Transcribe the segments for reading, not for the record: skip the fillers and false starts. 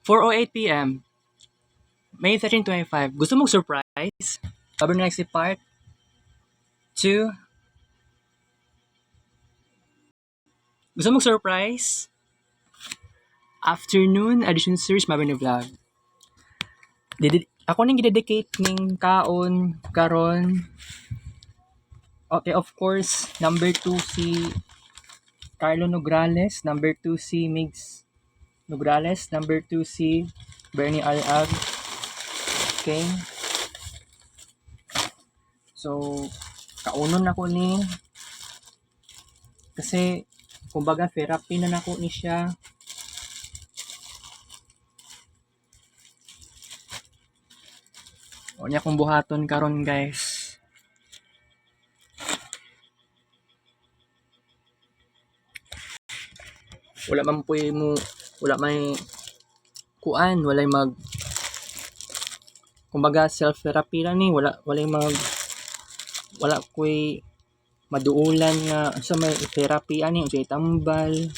4:08 PM, May 13, 25. Gusto mong surprise? Sabi na next part 2. Gusto mong surprise? Afternoon edition series Mabini Vlog. Ako nang gidedicate ning kaon karon. Okay, of course, number 2 si Carlo Nograles, number 2 si Migs Nograles, number 2 si Bernie Alab. Okay. So, kaunon ako ni kasi kumbaga therapy na nako ni siya. O niya kung buhaton karon guys. Wala man puy mo, wala may kuan, wala mag kumbaga self therapy lang ni, wala koy maduulan nga sa may therapy ani unsay tambal.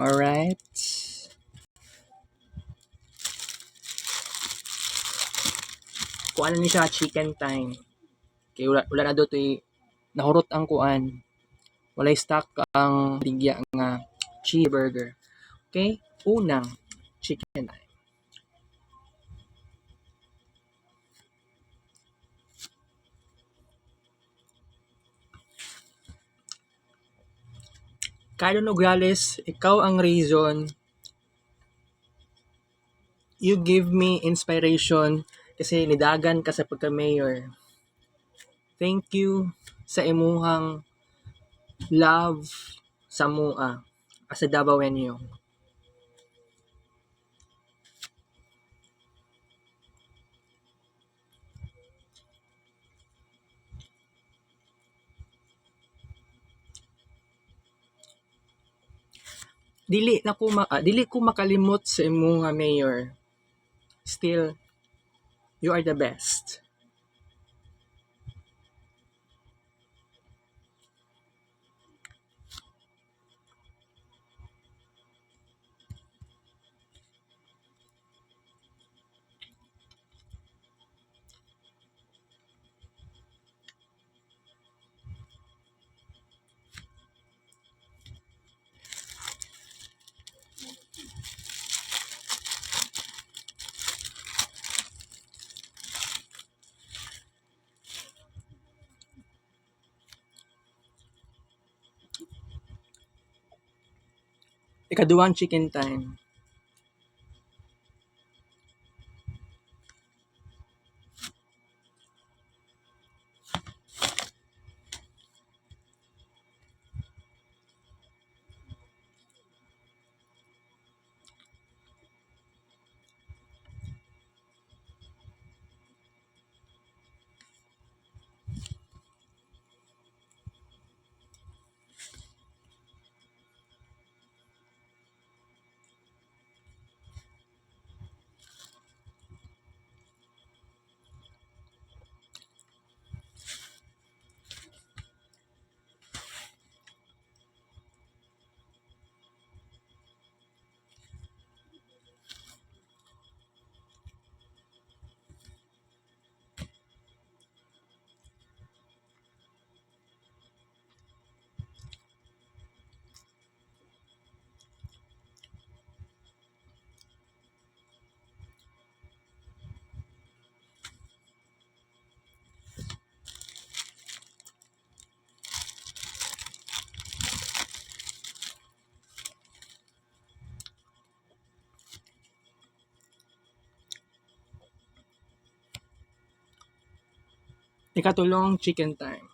Alright. Kuan ni siya chicken time. Kay wala na dotoy nahurot ang kuan. Walay stock ang ligya nga cheeseburger. Okay? Unang chicken time. Carlo Nograles, ikaw ang reason. You give me inspiration kasi nidagan ka sa pagka-mayor. Thank you sa imuhang love sa mua as a Davaoenyo. Dili ko makalimot sa imong mayor. Still, you are the best. Ikaduhang chicken time. Ikatulong chicken time.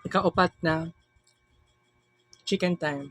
Ikaapat na chicken time.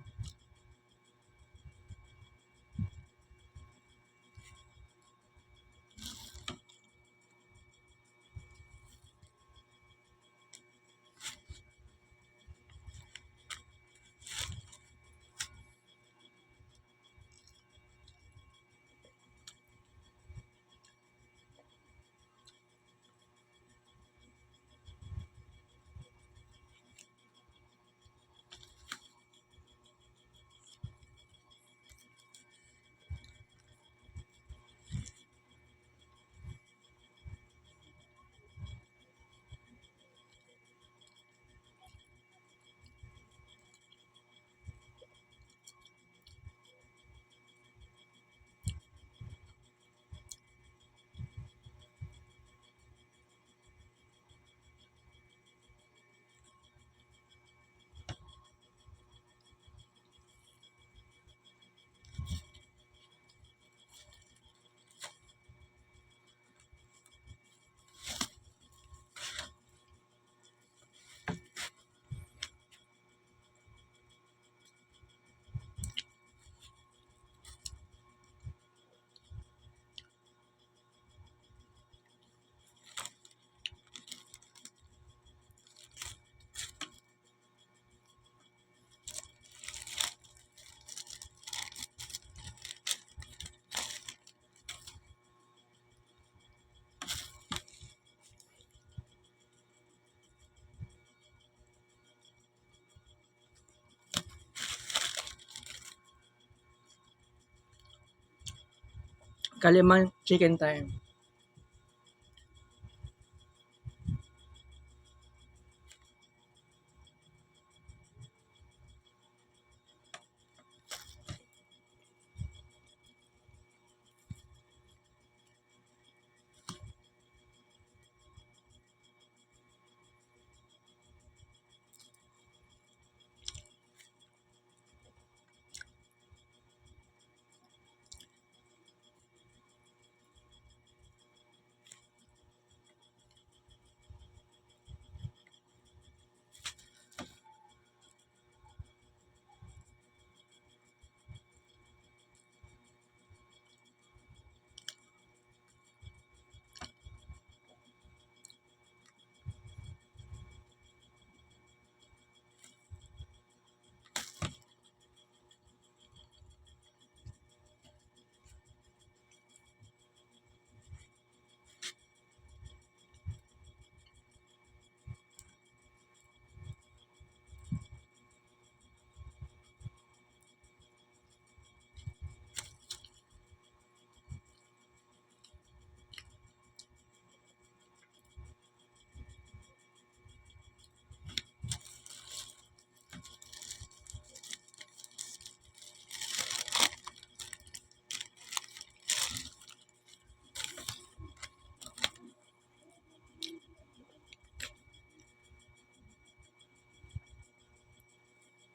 Kalimang chicken time.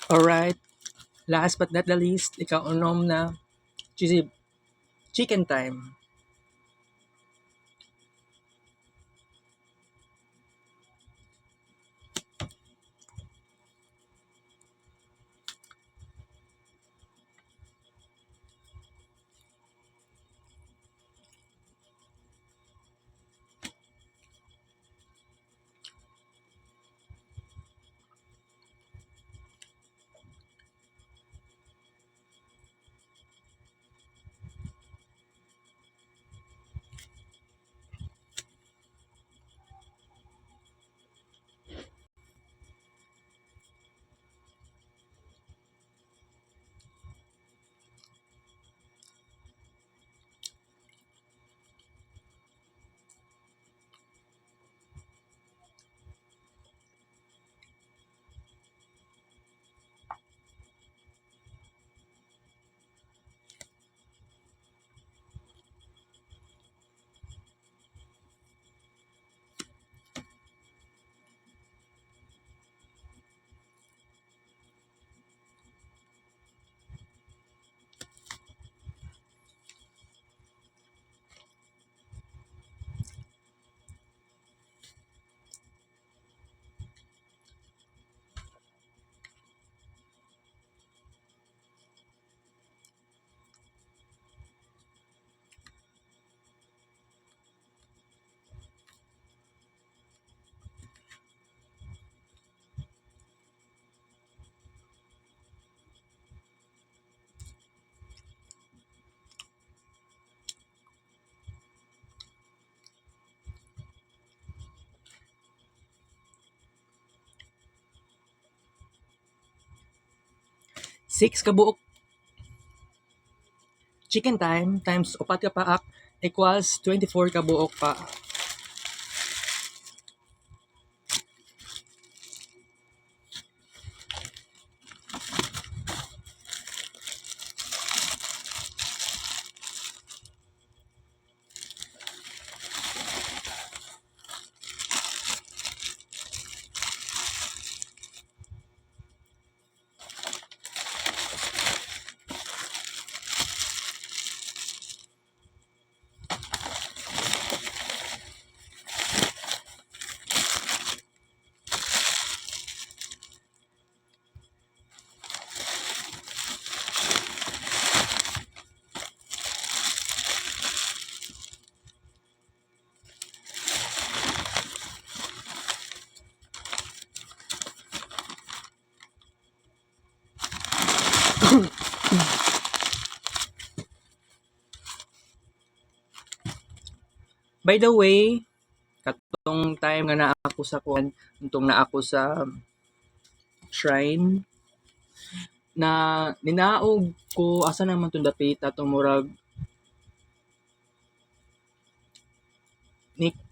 Alright, last but not the least, ikaunom na chicken time. 6 kabuok chicken time times upat ka paak equals 24 kabuok pa. By the way, katong time nga naa ako sa kuan, itong naa ako sa shrine na ninaog ko asa naman tong dapita tong murag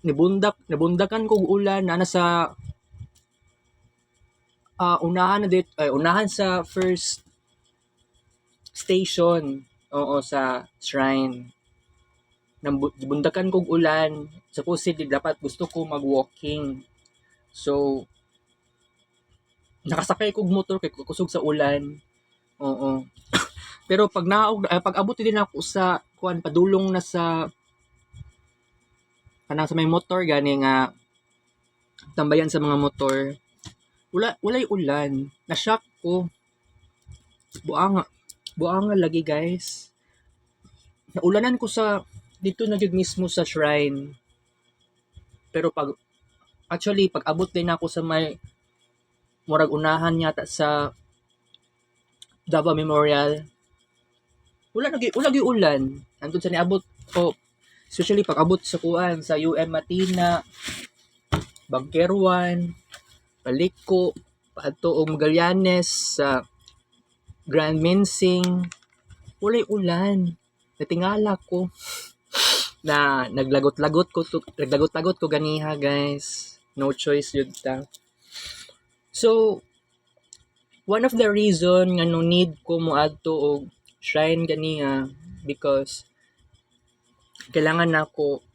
nabundakan kog ulan na nasa unahan sa first station, oo, sa shrine. Nabundakan kog ulan, supposedly dapat gusto ko mag-walking. So, nakasakay kog motor kay kusog sa ulan. Oo. Pero pag abot din ako sa kuan padulong na sa kanang sa may motor gani nga tambayan sa mga motor. Walay ulan. Na-shock ko. Buanga lagi guys. Naulanan ko sa dito na jud mismo sa shrine. Pero pag abot din ako sa may murag unahan yata sa Davao Memorial. Wala lagi ulan. Andun sa niabot ko. Especially pag abot sa kuan sa UM Matina, Bangkerwan, Paliko, paadto og Magallanes sa Grand Minsing. Walay ulan. Natingala ko na naglagot-lagot ko ganiha guys. No choice yun ta. So, one of the reason nga no need ko moadto og shrine ganiha because kailangan nako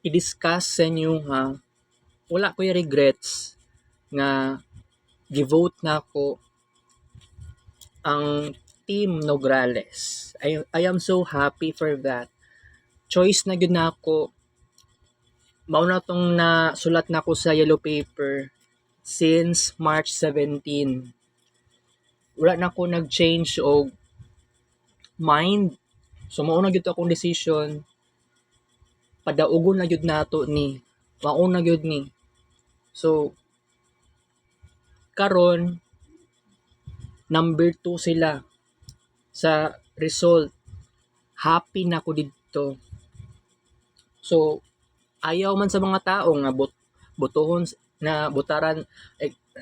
i-discuss sa inyo ha. Wala ko yung regrets nga gi-vote nako ang Team Nograles. I am so happy for that. Choice na gyud nako. Mao na tong nasulat nako sa yellow paper since March 17. Wala na ako nag-change og mind. So mao na gyud akong decision. Padaugon na gyud nato ni. Mao na gyud ni. So karon number 2 sila sa result. Happy na ako dito. So ayaw man sa mga tao nga botohon na botaran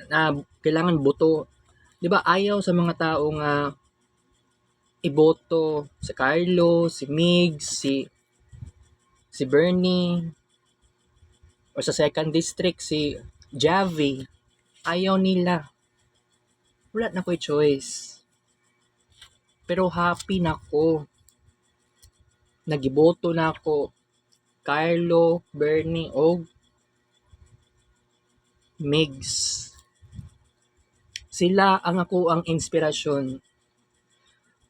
na kailangan boto. 'Di ba ayaw sa mga tao nga iboto si Carlo, si Migs, si Bernie o sa second district si Javi. Ayaw nila. Wala na ko'y choice. Pero happy na ko. Nagiboto na ako. Carlo, Bernie, o Migs. Sila ang ako ang inspirasyon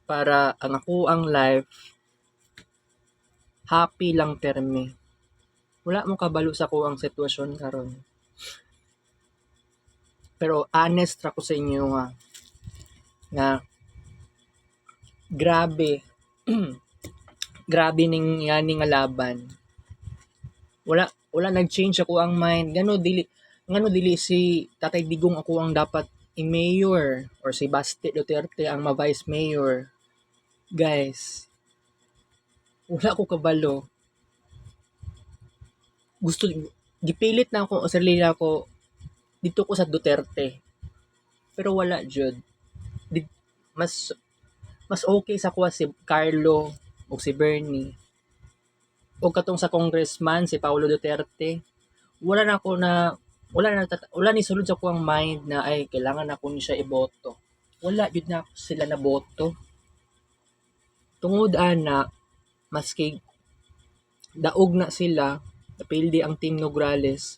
para ang ako ang life happy lang terme. Wala mo kabalo sa ko ang sitwasyon karon. Pero honest ra ko sa inyo nga grabe grabe ning yani nga laban. Wala nag-change ako ang mind. Ngano dili si Tatay Digong ako ang dapat i-mayor or si Baste Duterte ang ma-vice mayor. Guys, wala ko kabalo. Gipilit na ako sa sarili ko dito ko sa Duterte. Pero wala jud. mas mas okay sa kuha si Carlo o si Bernie o katong sa congressman si Paulo Duterte. Wala na ako na wala ni sulod sa kuwang mind na ay kailangan ako ni siya iboto. Wala jud na sila na boto. Tungod ana maski daog na sila napildi ang Team Nograles.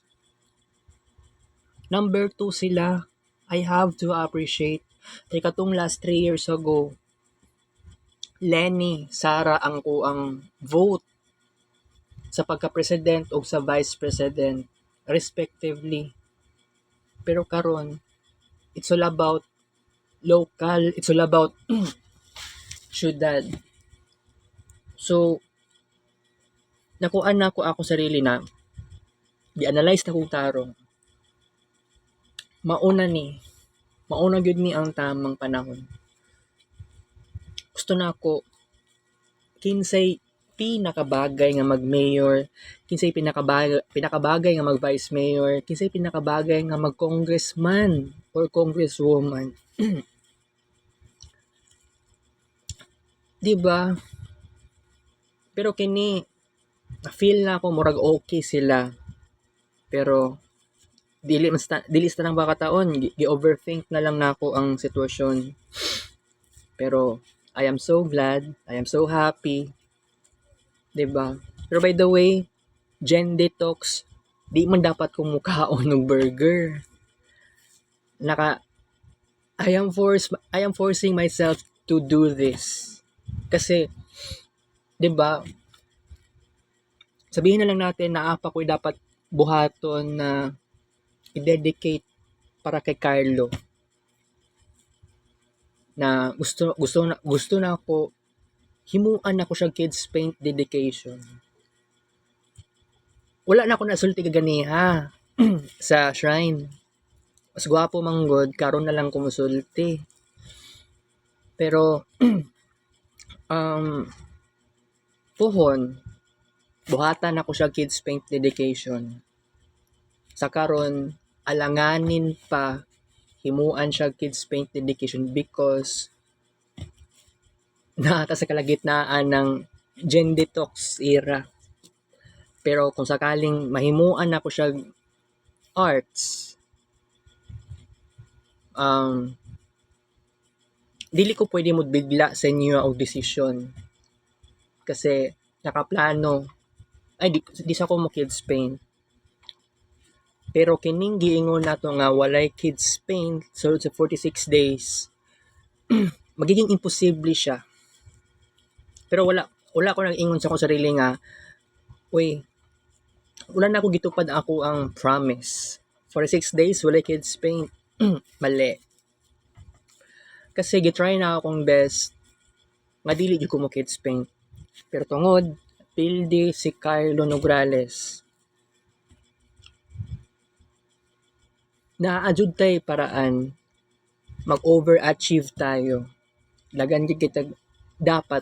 Number 2 sila. I have to appreciate kay katong last 3 years ago Lenny, Sara ang kuang vote sa pagka-president o sa vice president respectively. Pero karon it's all about local, it's all about syudad. So, nakuan na ako sarili na di-analyze na kong tarong. Mauna gyud ni ang tamang panahon. Gusto na ako kinsay pinakabagay nga mag-mayor, kinsay pinakabagay nga mag-vice mayor, kinsay pinakabagay nga mag-congressman or congresswoman. Diba? Pero kini feel na ako murag okay sila. Pero dili sa nang bakataon gi-overthink na lang nako ang sitwasyon. Pero I am so glad, I am so happy. 'Di ba? Pero by the way, Gen Detox, di man dapat kong mukaon ng burger. I am forcing myself to do this. Kasi 'di ba? Sabihin na lang natin na apa ko'y dapat buhaton na i-dedicate para kay Carlo. Na gusto na ako himuan ako siya kids paint dedication. Wala na ako nasulti kaganiha sa shrine. Mas gwapo manggod karon na lang kumusulti. Pero puhon buhatan ako siya kids paint dedication. Sa karon alanganin pa himuan siya kids paint dedication because naata sa kalagitnaan ng Gen Detox era. Pero kung sakaling mahimuan ako siya arts, dili ko pwede mo bigla sa inyo og desisyon. Kasi nakaplano, di sa ko mo kids paint. Pero kining giingon nato nga walay kids paint sulod sa 46 days, magiging imposible siya. Pero wala ko nang ingon sa akong sarili nga, wala na ako gitupad ako ang promise. 46 days, wala kids paint. Mali. Kasi gitry na akong best nga dili ko mo kids paint. Pero tungod, pildi si Carlo Nograles. Naaajud tay paraan mag-overachieve tayo. Lagan kita dapat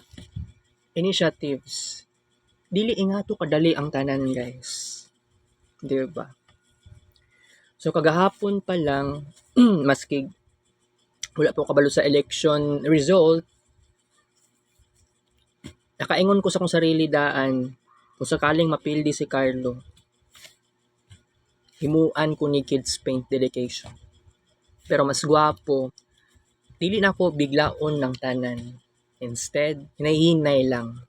initiatives. Dili ingato kadali ang tanan, guys. Di ba? So kagahapon pa lang maski wala po kabalo sa election result, nakaingon ko sa kong sarili daan kung sakaling mapildi si Carlo, himuan ko ni kids paint dedication. Pero mas gwapo, dili na ko biglaon ng tanan. Instead, hinahinay lang.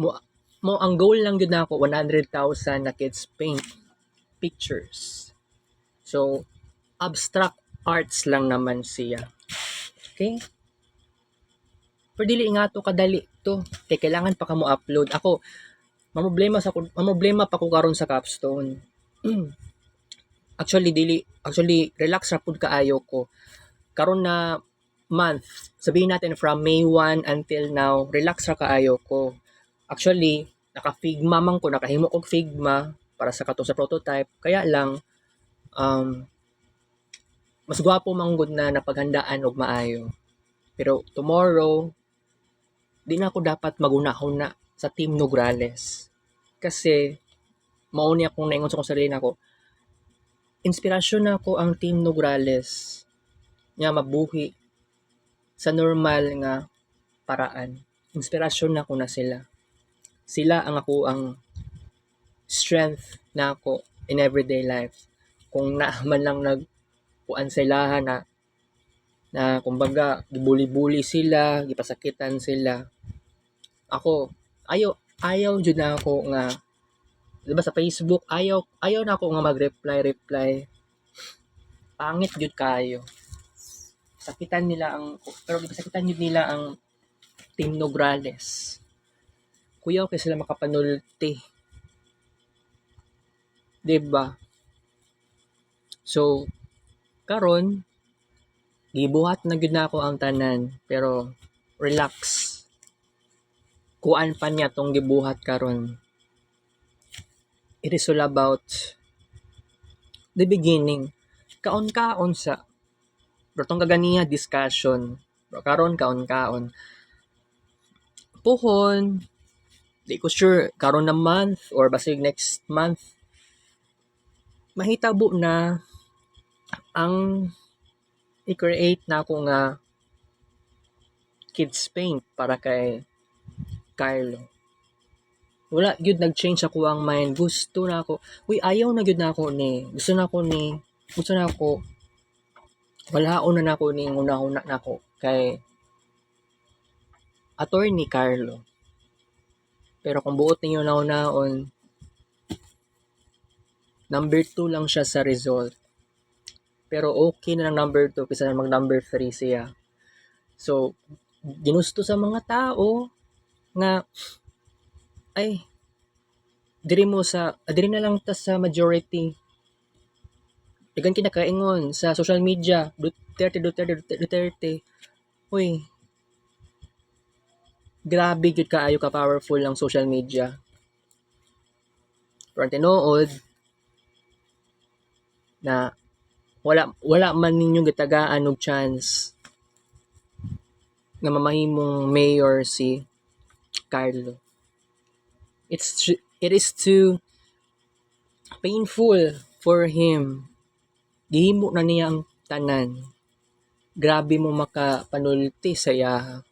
Mo ang goal lang yun na ako 100,000 na kids paint pictures. So abstract arts lang naman siya. Okay? Pero dili nga to kadali to. Kaya kailangan pa ka mo upload. Ako mamoblema pa ko karon sa capstone. Actually relax ra pud kaayo ko. Karon na month, sabihin natin from May 1 until now, relax ra kaayo ko. Actually, naka-Figma man ko, nakahimo og Figma para sa katong sa prototype. Kaya lang, mas gwapo man gud na napaghandaan og maayo. Pero tomorrow, di na ako dapat magunahon na sa Team Nograles. Kasi, mauni akong naingon sa kong sarili nako, inspirasyon na ako ang Team Nograles nga mabuhi sa normal nga paraan. Inspirasyon na ko na sila. Sila ang ako ang strength na ako in everyday life. Kung naaman lang nagpuan sila na kumbaga gibuli-buli sila, gipasakitan sila. Ako, ayaw jud na ako nga, diba sa Facebook, ayaw na ako nga mag-reply. Pangit jud kayo. Sakitan nila pero gipasakitan jud nila ang Team Nograles. Kuyaw kay sila makapanulti. Diba? So, karon gibuhat na gyud na ako ang tanan, pero relax. Kuan pa niya tong gibuhat karon. It is all about the beginning. Kaon-kaon sa tong kaganiya discussion. Karon kaon-kaon. Puhon, di ko sure karon na month or basig next month mahitabo na ang i-create na ako nga kids paint para kay Carlo. Wala gyud nag-change ako ang mind. Gusto na ako. Ayaw na gyud na ako ni. Gusto na ako. Walaon na ako ni una-una na ako kay Attorney Carlo. Pero kung buot ninyo naon, number 2 lang siya sa result. Pero okay na lang number 2 kaysa mag number 3 siya. So, ginusto sa mga tao nga ay diri na lang ta sa majority. Dagan kinakaingon sa social media, Duterte. Uy, grabe jud kaayo ka powerful ang social media. Pero tinuod na wala man ninyo gitagaan og chance nga mamahimong mayor si Carlo. It is too painful for him. Gihimo na niya ang tanan. Grabe mo makapanulti sa iya.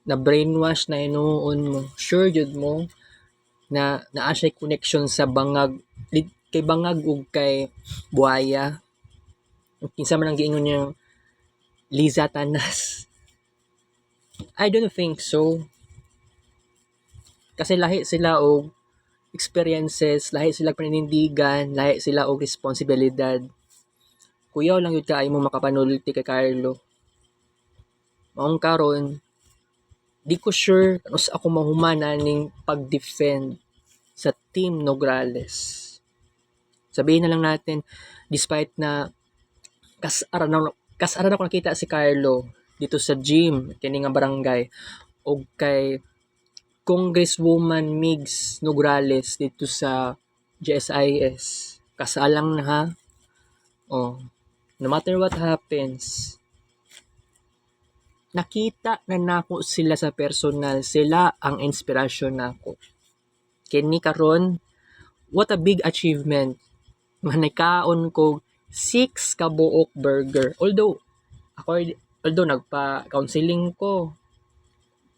Na brainwash na inuon mo. Sure jud mo na naa siya connection sa bangag kay bangag ug kay buhaya. Kinsa man ang giingon niyang Liza Tanas. I don't think so. Kasi lahi sila og experiences, lahi sila paninindigan, lahi sila og responsibilidad. Kuyaw lang yun kaayo mo makapanulti kay Carlo. Maong karon, di ko sure ano sa ako mahumana ning pag-defend sa Team Nograles. Sabihin na lang natin, despite na kasaran ako nakita si Carlo dito sa gym, kini nga barangay, o kay Congresswoman Migs Nograles dito sa GSIS. Kasalang na ha. No matter what happens, nakita na nako sila sa personal. Sila ang inspirasyon nako. Kini karon, what a big achievement. Manikaon ko 6 kabuok burger. Although nagpa-counseling ko.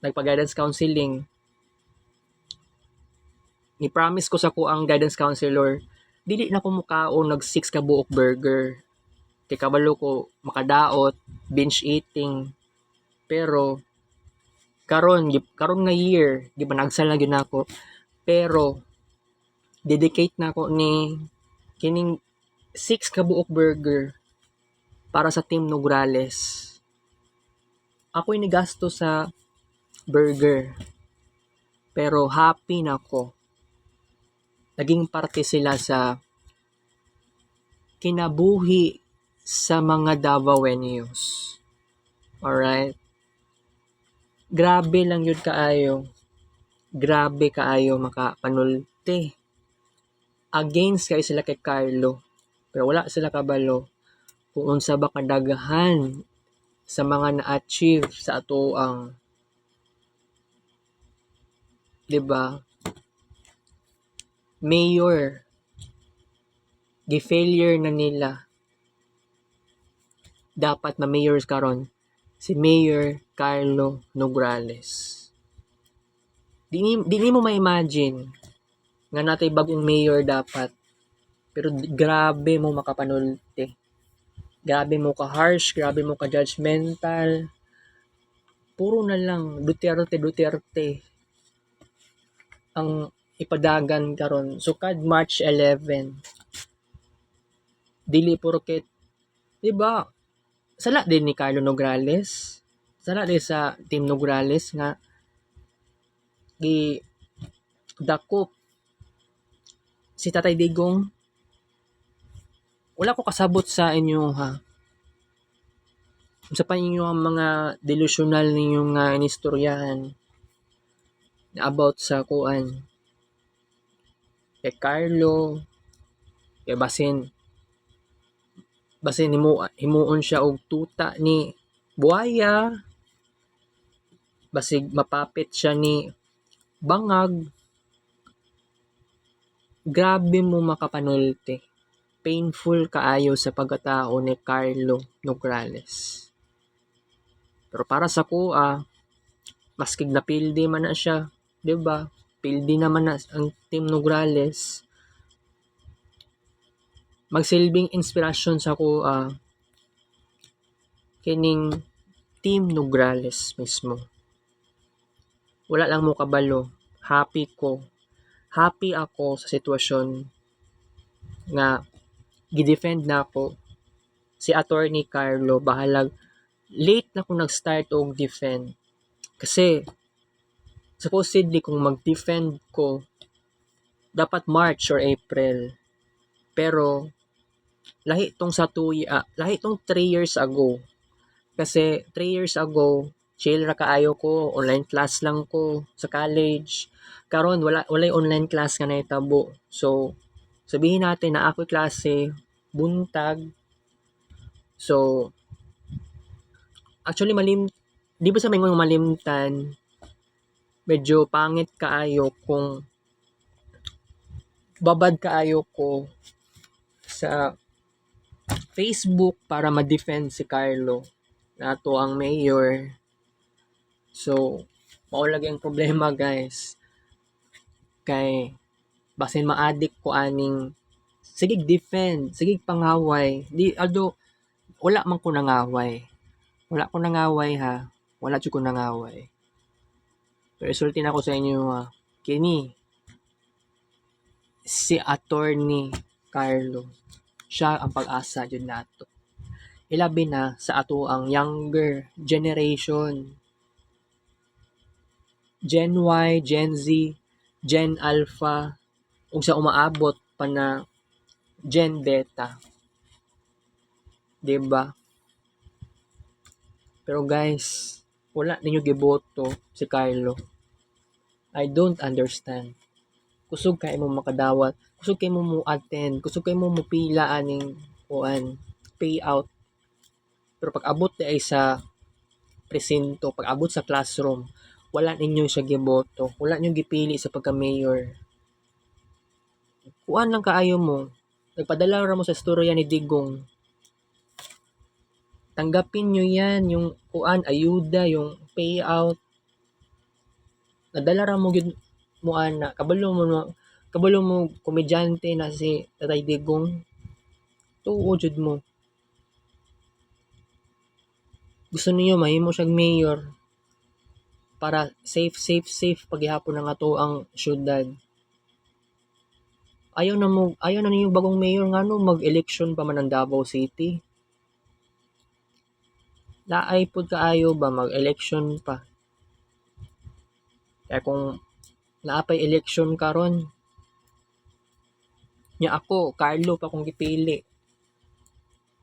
Nagpa-guidance counseling. Ni-promise ko sa ko ang guidance counselor, dili na ko mukaon nag 6 ka buok burger. Kay kabalo ko makadaot, binge eating. Pero karon nga year, di ba nagsal na gyud nako. Pero dedicate na ako ni kining 6 ka buok burger para sa Team Nograles. Ako'y nigasto sa burger. Pero happy na ako. Naging parte sila sa kinabuhi sa mga Davaoenos. Alright? Grabe lang yun kaayo. Grabe kaayo makapanulti. Against kay sila kay Carlo. Pero wala sila kabalo kung unsa ba kadaghan sa mga na-achieve sa ato ang 'di ba? Mayor, gi-failure na nila. Dapat ma-mayors karon. si Mayor Carlo Nograles. Di mo ma-imagine nga natay bagong mayor dapat. Pero grabe mo makapanulti. Grabe mo ka-harsh, grabe mo ka-judgmental. Puro na lang Duterte ang ipadagan karon. So kad March 11, dili porket, di ba? Sala din ni Carlo Nograles. Sala din sa Team Nograles nga gi dakop si Tatay Digong. Wala ko kasabot sa inyo ha. Sa pa inyo ang mga delusional ninyong inistoryahan about sa kuan kay Carlo, kay basin himuon siya og tuta ni buaya, basig mapapit siya ni bangag. Grabe mo makapanulti. Painful kaayo sa pagkatao ni Carlo Nograles. Pero para sa kuha, maskig na pildi man na siya, 'di ba? Pildi naman na ang Team Nograles. Magsilbing inspirasyon sa kuha kining Team Nograles mismo. Wala lang mo kabalo. Happy ako sa sitwasyon nga gidefend na ako si Attorney Carlo. Bahalag late na ko nag-start og defend kasi supposedly kung mag-defend ko dapat March or April, pero lahi tong 3 years ago. Kasi 3 years ago chill ra kaayo ko, online class lang ko sa college. Karon walay online class nga nahitabo. So sabihin natin na ako klase buntag. So actually di ba sa mga malimtan, medyo pangit kaayo kung babad kaayo ko sa Facebook para ma-defend si Carlo na ato ang mayor. So mao lagi ang problema guys. Kay basin ma-addict ko aning sige defend, sige pangaway. Wala man ko nangaway. Wala ko nangaway ha. Wala jud ko nangaway. Pero isulti na ko sa inyo kini si Attorney Carlo. Siya ang pag-asa jud nato. Ilabi na sa ato ang younger generation. Gen Y, Gen Z, Gen Alpha, ug sa umaabot pa na Gen Beta. Diba? Pero guys, wala ninyo giboto si Carlo. I don't understand. Kusog kay mo makadawat, kusog kay mo attend, kusog kay mo mupila aning payout. Pero pag abot ay sa presinto, pag abot sa classroom, wala ninyo siya giboto, wala ninyo gipili sa pagka-mayor. Kuan lang kaayo mo, nagpadala ra mo sa storya ni Digong. Tanggapin nyo yan, yung ayuda, yung payout. Nadala ra mo gid mo ana, kabalo mo komedyante na si Tatay Digong. Tuo jud mo. Gusto niyo mahimo siyang mayor para safe paghihapon ng ato ang syudad. Ayaw na ninyo bagong mayor ngano mag-election pa man ang Davao City. Laay pud kaayo ba mag-election pa. Kaya kung naapay election karon, nya ako, Carlo pa kong gipili.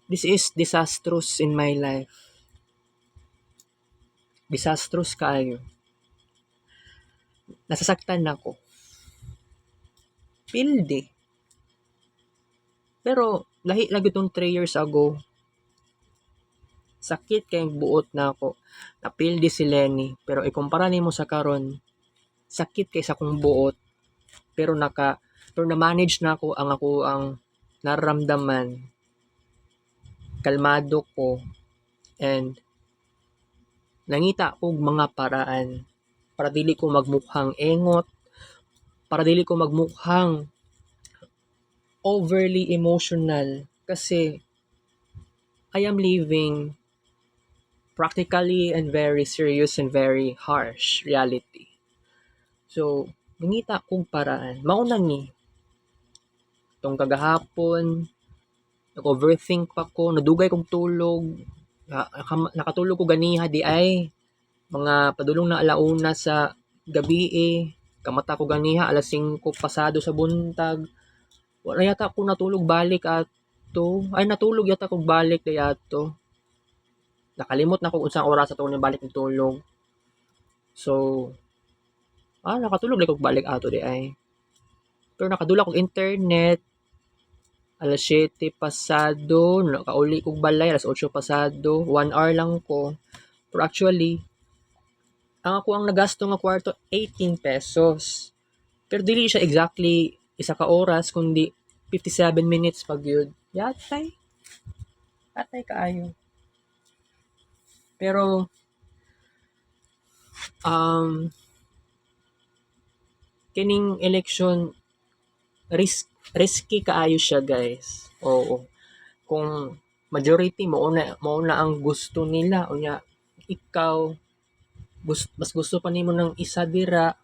This is disastrous in my life. Disastrous kaayo. Nasasaktan ako. Pildi. Pero lahi lagi tong 3 years ago. Sakit kayong buot na ako. Napildi si Lenny. Pero ikumpara nimo sa karon, sakit kay sa kong buot. Pero na-manage na ako ang nararamdaman. Kalmado ko. And nangita og mga paraan para dili ko magmukhang engot, para dili ko magmukhang overly emotional kasi I am living practically and very serious and very harsh reality. So, nangita kong paraan. Mauna ni, tong kagahapon, nag-overthink pa ko, nadugay kong tulog, nakatulog ko ganiha di ay, mga padulong na alauna sa gabi kamata ko ganiha alas 5 pasado sa buntag. Wala yata ako natulog balik ato. Ay natulog yata ko balik dayato. Nakalimot na ko unsang oras ato ni balik ng tulog. So, nakatulog lang ko balik ato di ay. Pero nakadula kog internet alas 7 pasado, nakauli kog balay alas 8 pasado, 1 hour lang ko. Pero actually, ang ako ang nagasto nga kwarto 18 pesos. Pero dili siya exactly isa ka oras kundi 57 minutes pag yun. Yatay. Yatay kaayo. Pero kining election risky kaayo siya, guys. Oo. Kung majority mo na ang gusto nila unya ikaw mas gusto pa nimo ng isa dira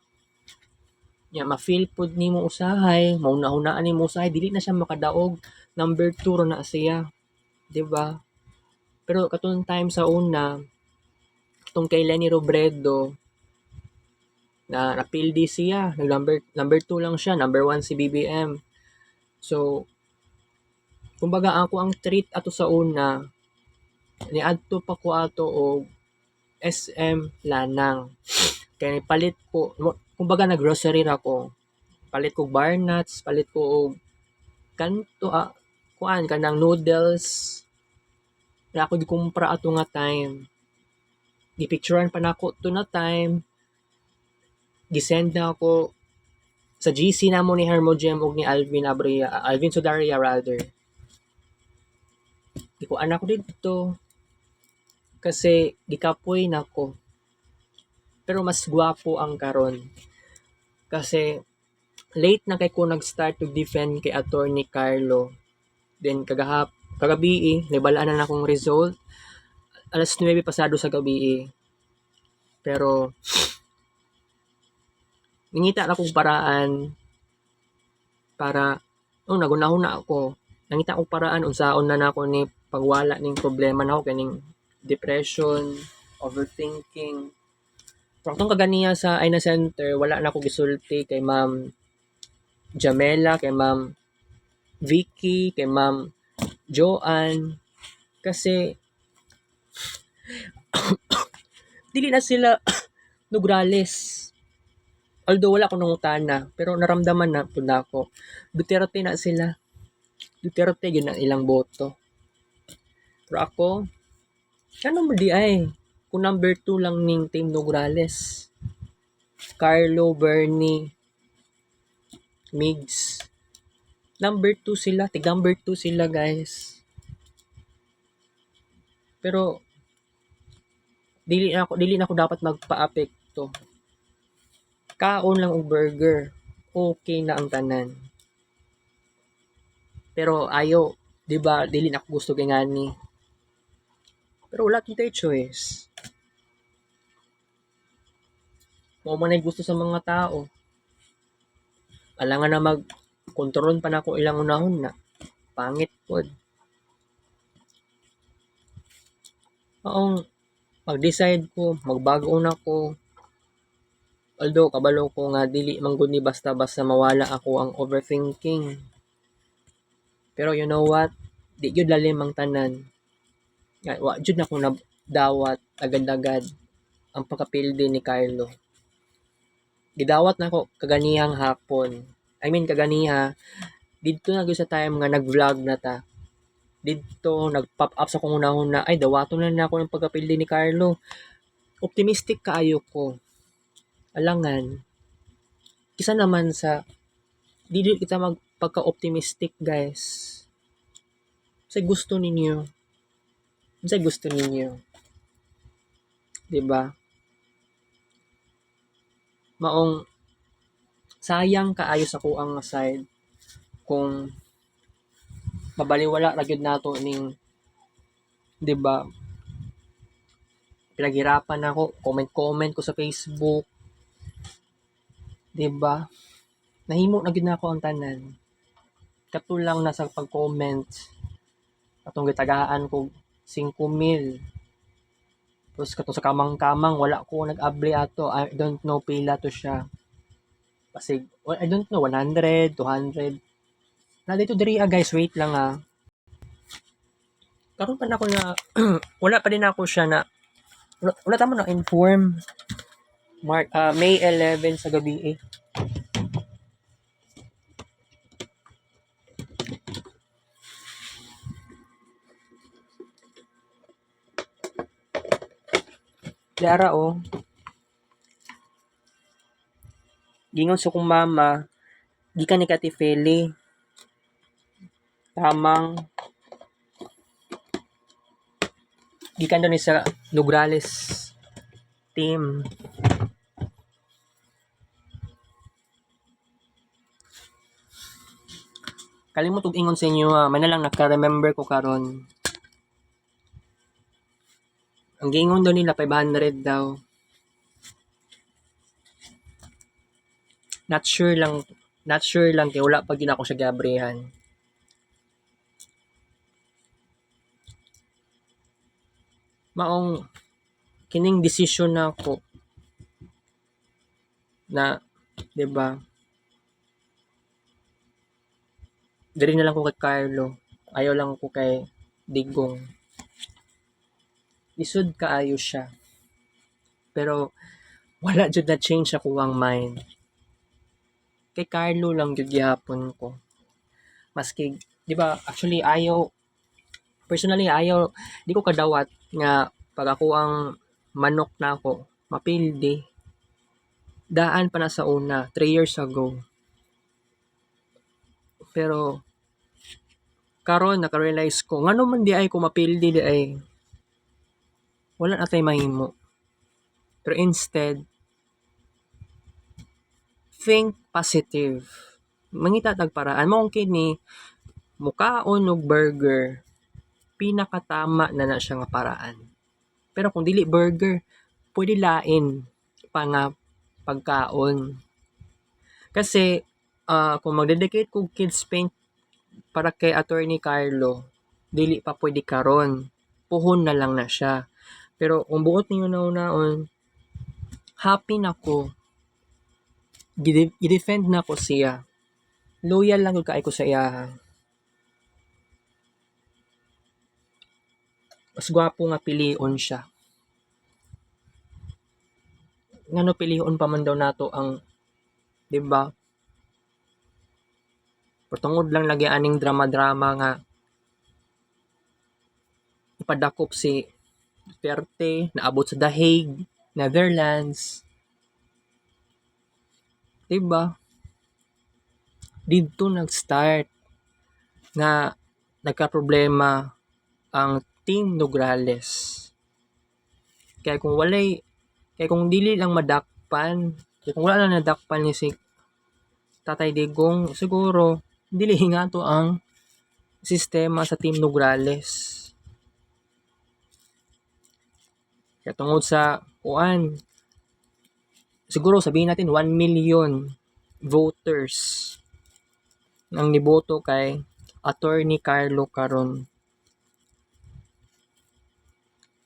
nya ma-feel pud nimo usahay, mauna-hunaan nimo usahay, dili na siya makadaog. Number 2 ra na siya, 'di ba? Pero katong time sa una, tong kay Leni Robredo na napildi siya, number 2 lang siya, number 1 si BBM. So, kumbaga ako ang treat ato sa una, niadto pa ko ato og SM Lanang. Kaya palit ko, kumbaga nag-grocery ra ko. Palit ko bar nuts, palit ko og kanto kuan kanang noodles. Na ako gikumpra ato nga time. Gipicturean pa nako to na time. Gisend na ako sa GC namo ni Hermojem ug ni Alvin Sudaria rather. Ikuan ako dito kasi gikapoy nako. Pero mas gwapo ang karon. Kasi late na kay ko nag-start to defend kay Attorney Carlo. Then kagabi nabalaan na akong result. Alas 9 pasado sa gabi Pero nangita na kong paraan para nagunahuna ako. Nangita kong paraan unsaon na nako ni pagwala ning problema nako kaning depression, overthinking. Pero itong kaganiya sa Aina Center, wala na ako gisulti kay Ma'am Jamela, kay Ma'am Vicky, kay Ma'am Joanne. Kasi, dili na sila Nograles. Although wala ko nangutana, pero naramdaman na po na ako. Duterte na sila. Duterte yun ang ilang boto. Pero ako, ano mo di ay? Kung number 2 lang ning Team Nograles. Carlo, Bernie, Migs. Number 2 sila. Number 2 sila, guys. Pero, dili na ako dapat magpa-apekto. Kaon lang og burger. Okay na ang tanan. Pero ayo, 'di ba? Dili na ako gusto kay ngani. Pero wala kitay choice. Mao man gusto sa mga tao. Alangan na mag-kontrol pa nako ilang unahon na. Pangit pod. Mag-decide ko, magbago na ko. Although kabalo ko nga dili man gud ni basta-basta mawala ako ang overthinking. Pero you know what? Di gyud lalim ang tanan. Wa jud na ko dawat agad-agad ang pagkapildi ni Carlo. Gidawat na ko kaganihang hapon. I mean kaganiha didto na gyud sa time nga nag-vlog na ta. Didto nag-pop up sa kong unahon na ay dawaton na ako ng pagkapildi ni Carlo. Optimistic kaayo ko. Alangan kisa naman sa dili kita magpagka-optimistic, guys. Sa gusto ninyo. 'di ba? Maong sayang kaayo sa kuang side kung mabalewala ra gyud nato ning 'di ba pinaghirapan ako, comment ko sa Facebook, 'di ba? Nahimo na gyud nako ang tanan. Kato lang na sa pag-comment atong gitagaan ko 5,000. Tapos katong sa kamang-kamang wala ko nag-abli ato. I don't know pila to siya. Kasi I don't know 100, 200. Na dito diri guys, wait lang Karon pa na ako na wala pa din ako siya na wala tamo na inform. May 11 sa gabi eh. Diara gingon sa kong mama, gikan ni Kati Feli. Tamang gikan daw ni sa Nograles team. Kalimot og ingon sa inyo may na lang naka-remember ko karon. Ang gingon daw nila 500 daw. Not sure lang kay wala pa gid ako siya giabrehan. Maong kining desisyon na ako na 'di ba diri na lang ko kay Carlo, ayaw lang ko kay Digong. Lisod kaayo siya, pero wala jud na change ako ang mind. Kay Carlo lang jud gihapon ko, maski 'di ba actually personally ayaw, di ko kadawat nga pag ako ang manok na ako mapildi daan pa na sa una 3 years ago. Pero karon naka-realize ko ngano man di ay ko mapildi di ay wala na tay mahimo. Pero instead think positive. Mangita tag paraan mo kini mukaon og burger pinakatama na siya nga paraan. Pero kung dili burger, pwede lain pa nga pagkaon. Kasi kung magdedicate ko kids paint para kay Attorney Carlo, dili pa pwede karon. Puhon na lang na siya. Pero kung buot ninyo naon, happy na ko. I-defend na ko siya. Loyal lang ko kaay ko sa iya. Mas gwapo nga pilion siya. Ngano pilion pa man daw nato ang 'di ba? Patungod lang lagi aning drama-drama nga ipadakop si Duterte, naabot sa The Hague, Netherlands. 'Di ba? Dito nag-start nga nagka-problema ang Team Nograles. Kaya kung dili lang madakpan, kung wala lang nadakpan ni si Tatay Digong, siguro dili hingato ang sistema sa Team Nograles. Kaya tungod sa siguro sabihin natin 1 million voters ang niboto kay Attorney Carlo karon.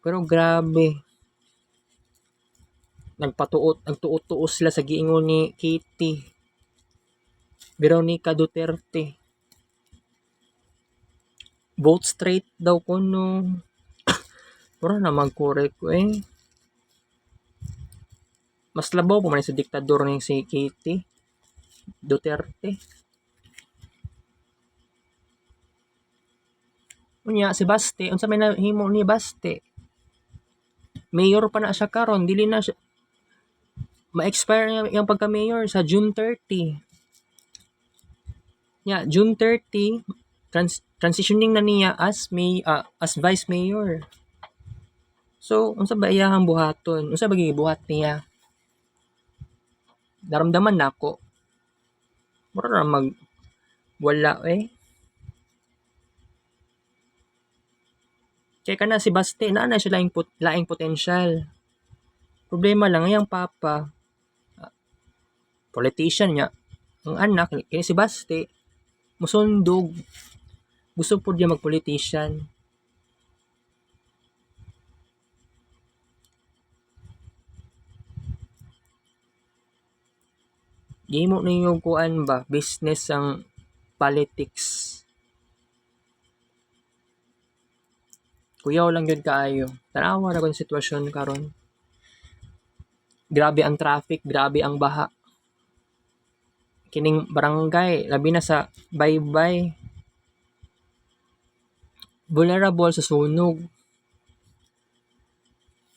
Pero grabe. Nagtuot-tuos sila sa giingon ni Kitty Veronica Duterte. Vote straight daw kuno. Pero na mag-correct ko Mas labaw pa man sa diktador ni si Kitty Duterte. Unya si Baste, unsa may nahimo ni Baste? Mayor pa na siya karon, dili na siya ma-expire yung pagka-mayor sa June 30. June 30 transitioning na niya as vice mayor. So unsa ba iyahang buhaton? Unsa ba gibuhat niya? Naramdaman nako. Mura ra wala eh. Kaya kana si Baste naa na siya laing potensyal. Problema lang iyang papa, politician niya. Ang anak kini si Baste musundog. Gusto pud niya mag-politician. Gihimo ninyo kuan ba business ang politics. Kuyaw lang yun kaayo. Tanawa na kung sitwasyon karon. Grabe ang traffic, grabe ang baha. Kining barangay, labi na sa baybay. Vulnerable sa sunog.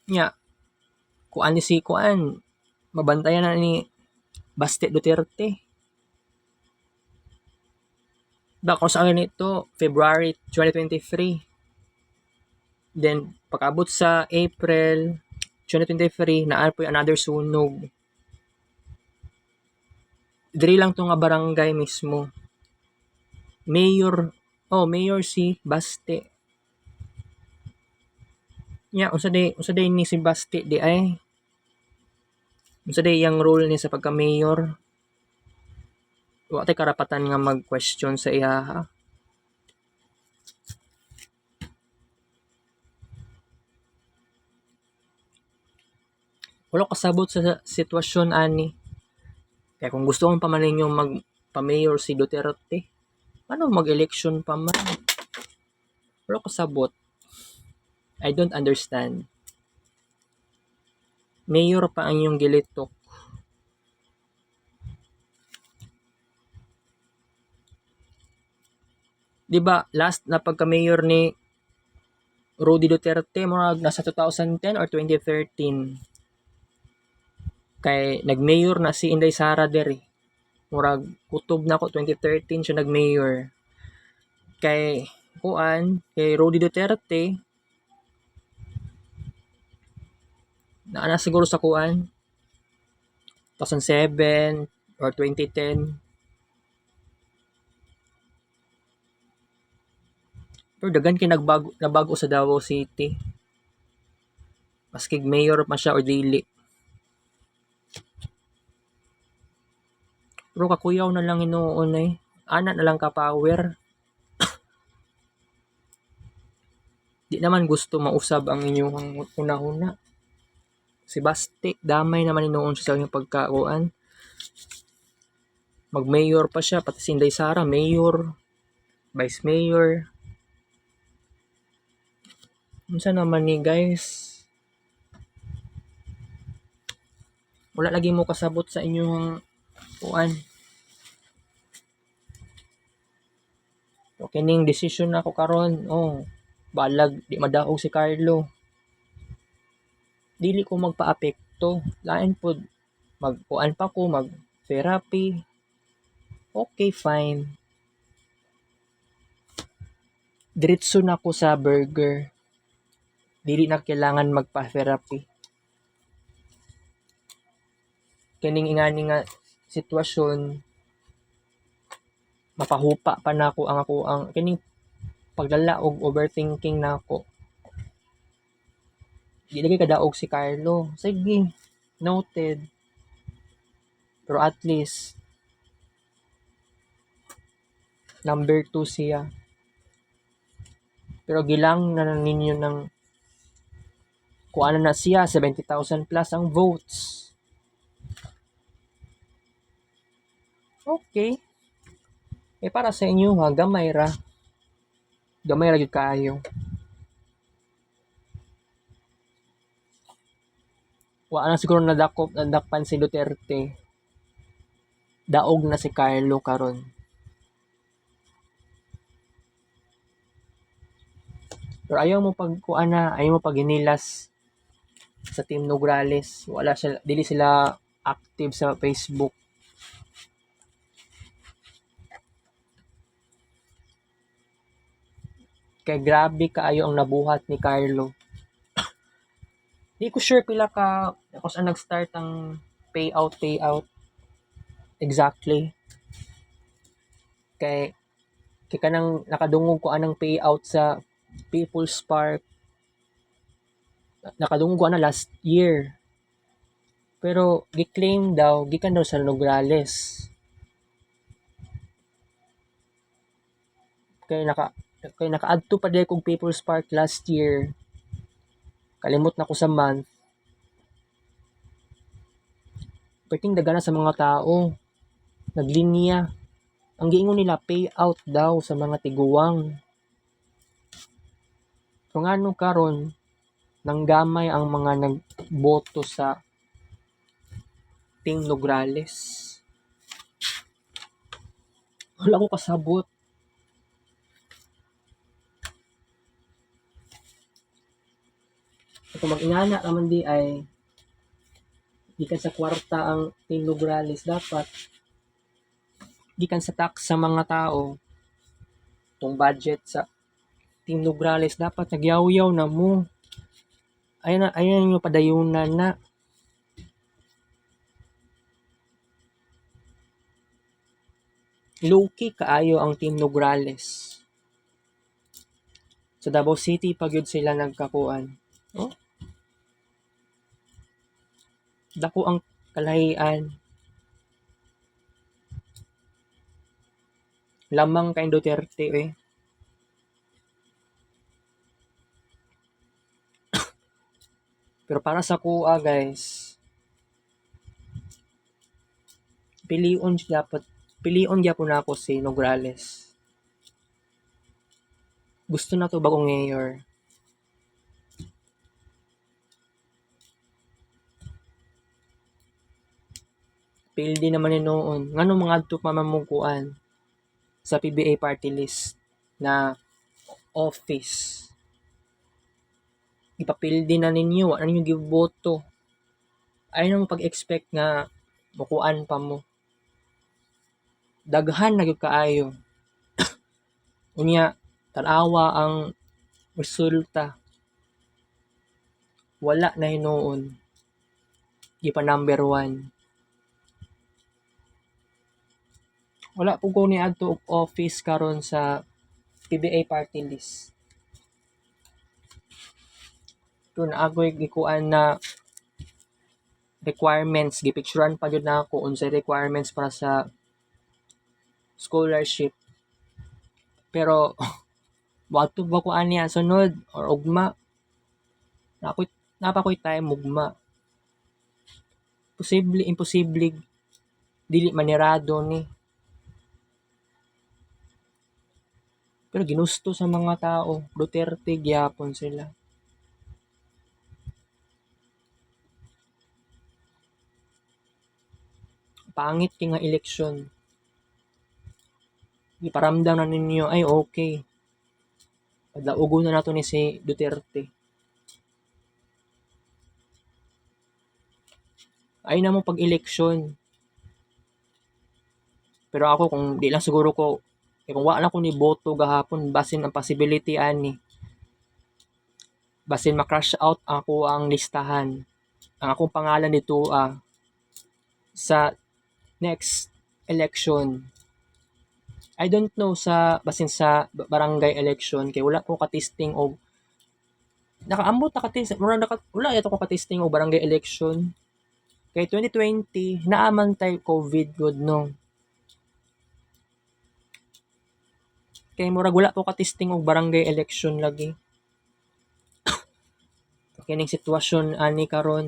Nya, kuan ni si kuan, mabantayan na ni Baste Duterte. Bako sa akin ito, February 2023. Then, pag-abot sa April 2023, naan po another sunog. Diri lang to nga barangay mismo. Mayor si Baste. Nya, unsa day ni si Baste di ay? Unsa day yang role ni sa pagka-mayor? Wa tay karapatan nga mag-question sa iya ha. Wala kasabot sa sitwasyon ani. Kaya kung gusto mong pamanin yung magpa-mayor si Duterte, ano mag-election pa man? Wala kasabot. I don't understand. Mayor pa ang iyong gilitok. Diba, last na pagka-mayor ni Rudy Duterte, murag nasa 2010 or 2013. Kay nag-mayor na si Inday Sara deri. Murag kutob na ko 2013 siya nag-mayor. Kay Rudy Duterte na siguro sa 2007 or 2010. Pero daghan kay nabago sa Davao City. Maskig mayor pa siya or dili. Pero kakuyaw na lang hinuon eh. Ana na lang ka power. Di naman gusto mausab ang inyong una-una. Si Baste, damay naman hinuon siya sa inyong pagkakuan. Mag-mayor pa siya, pati si Inday Sara, mayor, vice mayor. Unsa naman ni guys? Wala lagi mo kasabot sa inyong kuan. Okay ning decision na ako karon. Balag di madaog si Carlo. Dili ko magpa-apekto. Lain pod magkuan pa ko, mag-therapy. Okay, fine. Diretso na ako sa burger. Dili na kailangan magpa-therapy. Kining ingani nga sitwasyon, mapahupa pa na ako ang kining pagdala og overthinking na ako. Di lagi kadaog si Carlo. Sige, noted. Pero at least, number 2 siya. Pero gilang na ninyo ng kung ano na siya, 70,000 plus ang votes. Okay. Para sa inyo ha, gamay ra. Gamay ra gyud kaayo. Wa na siguro nadakpan si Duterte. Daog na si Carlo karon. Pero ayaw mo ayaw mo paginilas sa Team Nograles. Dili sila active sa Facebook. Kay grabe kaayo ang nabuhat ni Carlo. Di ko sure pila ka kung saan nag-start ang payout exactly. Kay kanang nakadungog ko anang payout sa People's Park, nakadungog ko ana last year. Pero gi-claim daw gikan daw sa Nograles. Kay naka-adto pa di kog People's Park last year. Kalimot na ko sa month. Perting dagana sa mga tao. Naglinya. Ang giingon nila payout daw sa mga tiguwang. So ngano karon nanggamay ang mga nagboto sa Team Nograles. Wala ko kasabot. Kung mag-ingana naman di ay gikan sa kwarta ang Team Nograles, dapat gikan sa tax sa mga tao tong budget sa Team Nograles dapat nagyaw-yaw na mo. Ayan yung padayunan na. Low-key kaayo ang Team Nograles. Sa Davao City pag yun sila nagkakuan. Oh? Dako ang kalahian. Lamang kay Duterte eh. Pero para sa kuha guys, pilion gyapon ako si Nograles. Gusto na to bagong mayor. PLD naman ni noon. Ngano mga adto pa mamukuan sa PBA party list na office. Ipapildi na ninyo, ano ninyo giboto. Ay nang pag-expect nga mukuan pa mo. Daghan na gyud kaayo. Unya tan-awa ang resulta. Wala na hinuon. Di pa number 1. Wala po ko ni adto og office karon sa PBA party list. Kung agoy gikuan na requirements, gipicturean pa gyud nako unsay requirements para sa scholarship. Pero wato ba ko aniya sunod or ugma? Napa ko'y time ugma. Imposible dili manirado ni. Pero ginusto sa mga tao, Duterte gyapon sila. Pangit kay nga eleksyon. Iparamdam na ninyo ay okay. Padaugon na nato ni si Duterte. Ay na mo pag-eleksyon. Pero ako kung di lang siguro ko kung wala ko ni boto gahapon basin ang possibility ani. Basin ma-crash out ako ang listahan. Ang akong pangalan dito sa next election. I don't know sa basin sa barangay election kay wala ko katisting og nakaambot na katisting wala ito ko katisting og barangay election. Kay 2020 naaman tay COVID good no. Kay murag wala po katisting og barangay election lagi. Kining sitwasyon ani karon.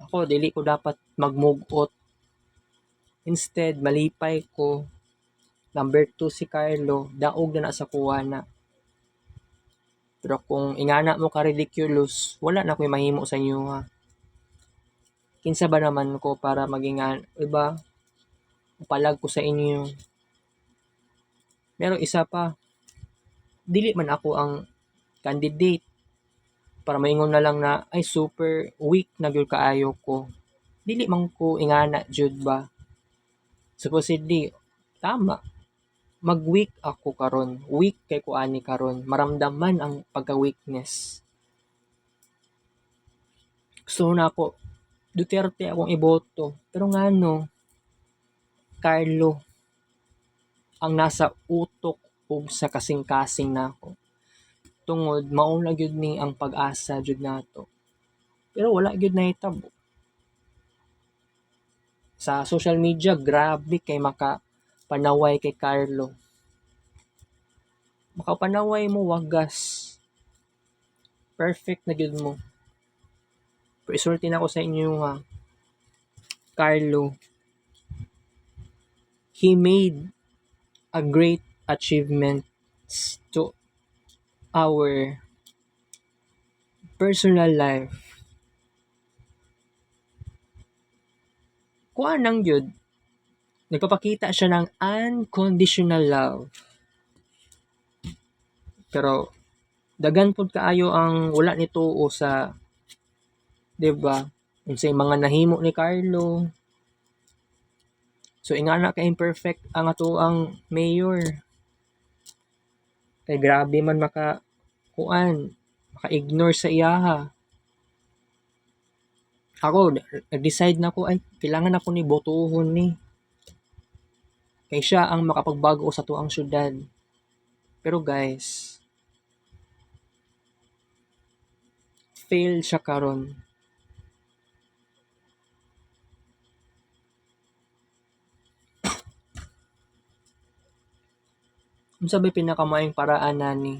Ako dili ko dapat magmugot. Instead malipay ko. Number 2 si Carlo, daog na sa kuha na. Pero kung ingana mo ka ridiculous, wala na ko'y mahimo sa inyo ha. Kinsa ba naman ko para maging iba? Upalag ko sa inyo. Pero isa pa, dili man ako ang candidate para maingon na lang na ay super weak na gyud kaayo ko. Dili man ko ingana jud ba. Supposedly tama. mag-weak ako karon. Weak kay ko ani karon. Maramdaman ang pagka-weakness. Gusto na ako Duterte akong iboto. Pero ngano, Carlo ang nasa utok ug sa kasing-kasing nako. Tungod mao na gyud ni ang pag-asa jud nato. Pero wala gyud nahitabo. Sa social media grabe kay makapanaway kay Carlo. Makapanaway mo wagas. Perfect na gyud mo. Pero isulti na ko sa inyo ha. Carlo, he made a great achievements to our personal life. Kuha nang gyud, nagpapakita siya ng unconditional love. Pero daghan pud kaayo ang wala nituo sa 'di ba? Unsay mga nahimo ni Carlo. So ingana ka imperfect ang atoang mayor. Kay grabe man maka-ignore sa iyaha. Ako nag-decide na ko ay kailangan ako ni botohon ni. Kay siya ang makapagbago sa tuang syudad. Pero guys, fail siya karon. Unsa ba pinakamaayong paraan nani?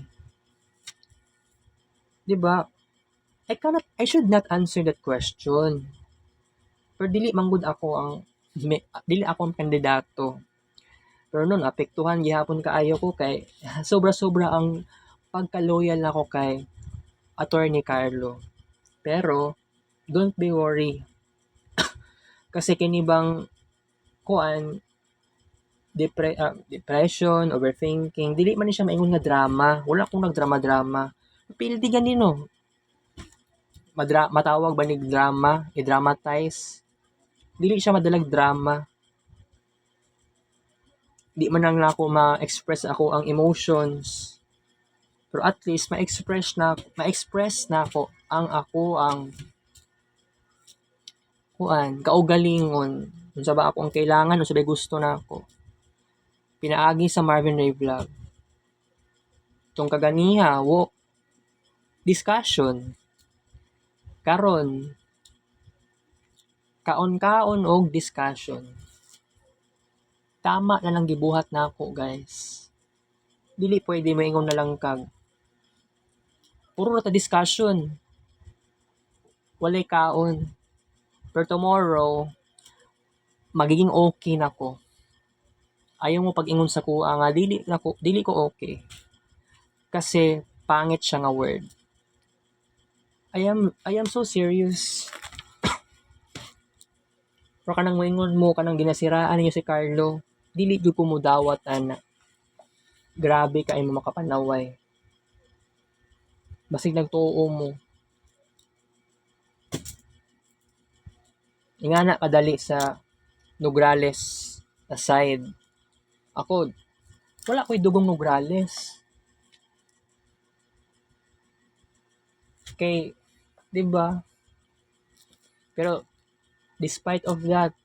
'Di ba? I should not answer that question. Pero dili ako ang kandidato. Pero nun apektuhan gihapon kaayo ko kay sobra-sobra ang pagka-loyal nako kay Attorney Carlo. Pero don't be worry. Kasi kini bang kuan depression, overthinking, dili man ni siya maingon nga drama. Wala akong nagdrama-drama. Pildi ganino. Matawag ba ni drama, i-dramatize. Dili siya madalag drama. Di man lang ako ma-express ako ang emotions. Pero at least ma-express na ako ang kaugalingon. Unsa ba ako ang kailangan, unsa ba gusto nako. Pinaagi sa Marvin Ray Vlog. Tong kaganiha, discussion. Karon, kaon-kaon og discussion. Tama na lang gibuhat nako guys. Dili pwede maingon na lang kag puro ra ta discussion. Walay kaon. Pero tomorrow, magiging okay na ko. Ayaw mo pag-ingon sa kuha nga dili ko okay. Kasi pangit siya nga word. I am so serious. Pero kanang moingon mo kanang ginasiraan niyo si Carlo, dili gyud ko mudawat ana. Grabe kay mo makapanaway. Basig nagtuo mo. Ingana kadali sa Nograles aside. Ako, wala ko'y dugong Nograles. Kay, 'di ba? Pero despite of that,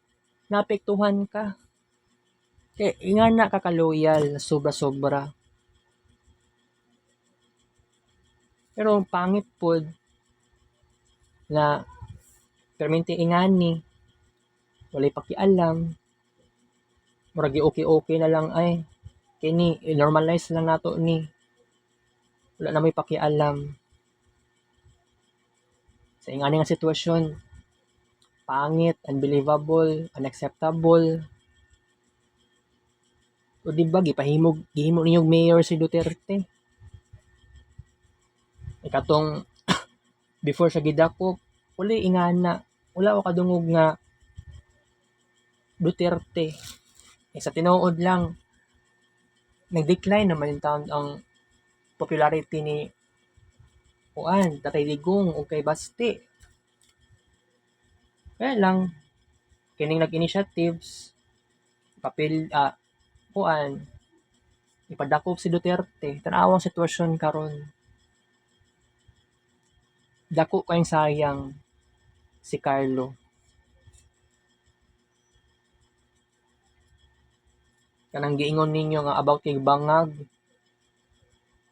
naapektuhan ka. Kay ingana ka ka-loyal sobra-sobra. Pero pangit pod na permente ingani walay pakialam. Murag okay na lang ay kini normalize lang nato ni. Wala na may pakialam. Sa ingani nga sitwasyon, pangit, unbelievable, unacceptable. O di ba gihimo ninyong mayor si Duterte. Ikatong before siya gidakop, wala ingana, wala ako kadungog nga Duterte. Sa tinuod lang, nag-decline naman yung taon ang popularity ni Tatay Digong o kay Basti. Kaya lang, kining nag-initiatives, Ipadakop si Duterte. Tanawang sitwasyon karon. Dako kayong sayang si Carlo. Kanang giingon ninyo nga about kay bangag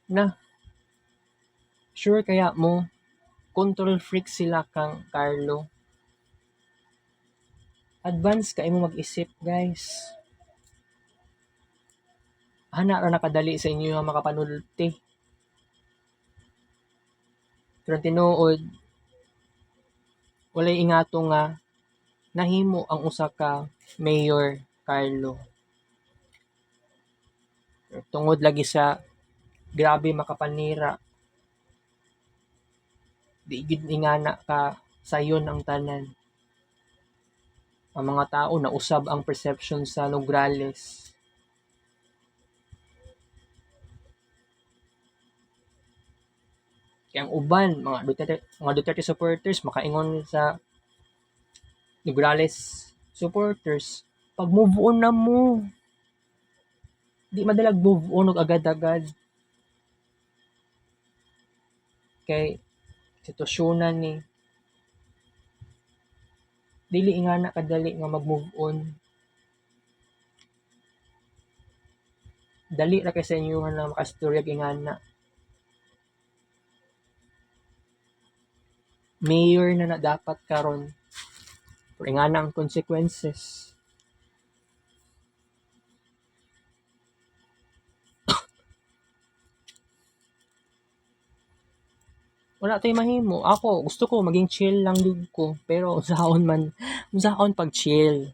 na sure kaya mo control freak sila kang Carlo. Advance kay mo mag-isip, guys. Hana ra nakadali sa inyo nga makapanulti. Pero tinuod, walay ingato nga nahimo ang usa ka Mayor Carlo. Tungod lagi sa grabe makapanira. Di gid ingana ka sayon ang tanan. Ang mga tao na usab ang perception sa Nograles. Kaya ang uban, mga Duterte supporters, makaingon sa Nograles supporters, pag move on na mo. Di madalag move on og agad-agad. Kay sitwasyonan ni dili ingana kadali nga mag-move on. Dali ra kay sa inyo na makastorya ingana. Mayor na dapat karon. Pero ingana ang consequences. Wala tay mahimo. Ako gusto ko maging chill lang jud ko, pero unsahon pag chill.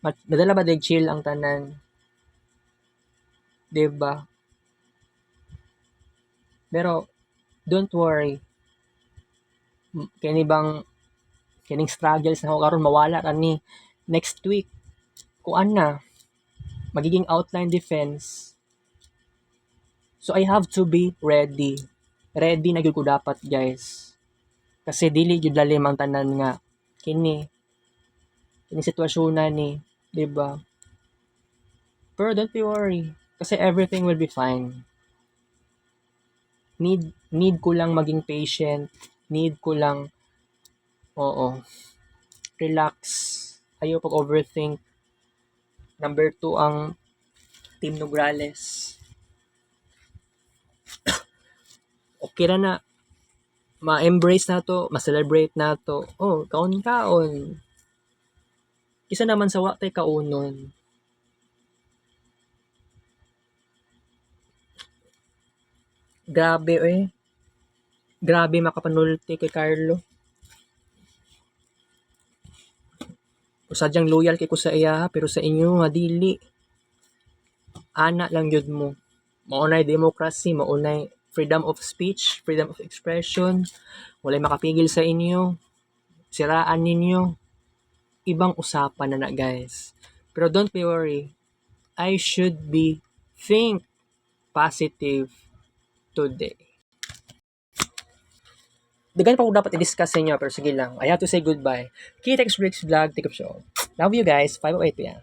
Madala ba dag chill ang tanan? 'Di ba? Pero don't worry. Kini bang kining struggles na ako karon mawala ra ni next week. Kuan na magiging outline defense. So I have to be ready. Ready na gyud ko dapat, guys. Kasi dili gyud lalim ang tanan nga kini sitwasyon na ni, 'di ba? Pero don't be worry kasi everything will be fine. Need ko lang maging patient, need ko lang relax. Ayaw pag overthink. Number 2 ang Team Nograles. Okay ra na ma-embrace na to, ma-celebrate na to. Oh, kaon-kaon. Isa naman sa wa tay kaunon. Grabe Grabe makapanulti kay Carlo. Sadyang loyal kay ko sa iya pero sa inyo nga dili. Ana lang jud mo. Maunay democracy, maunay freedom of speech, freedom of expression. Walay makapigil sa inyo. Siraan ninyo. Ibang usapan na guys. Pero don't be worry. I should be think positive today. Dagan pa ko dapat i-discuss sa inyo pero sige lang. I have to say goodbye. Kitex Bricks Vlog, take up show. Love you guys. 5:08 p.m.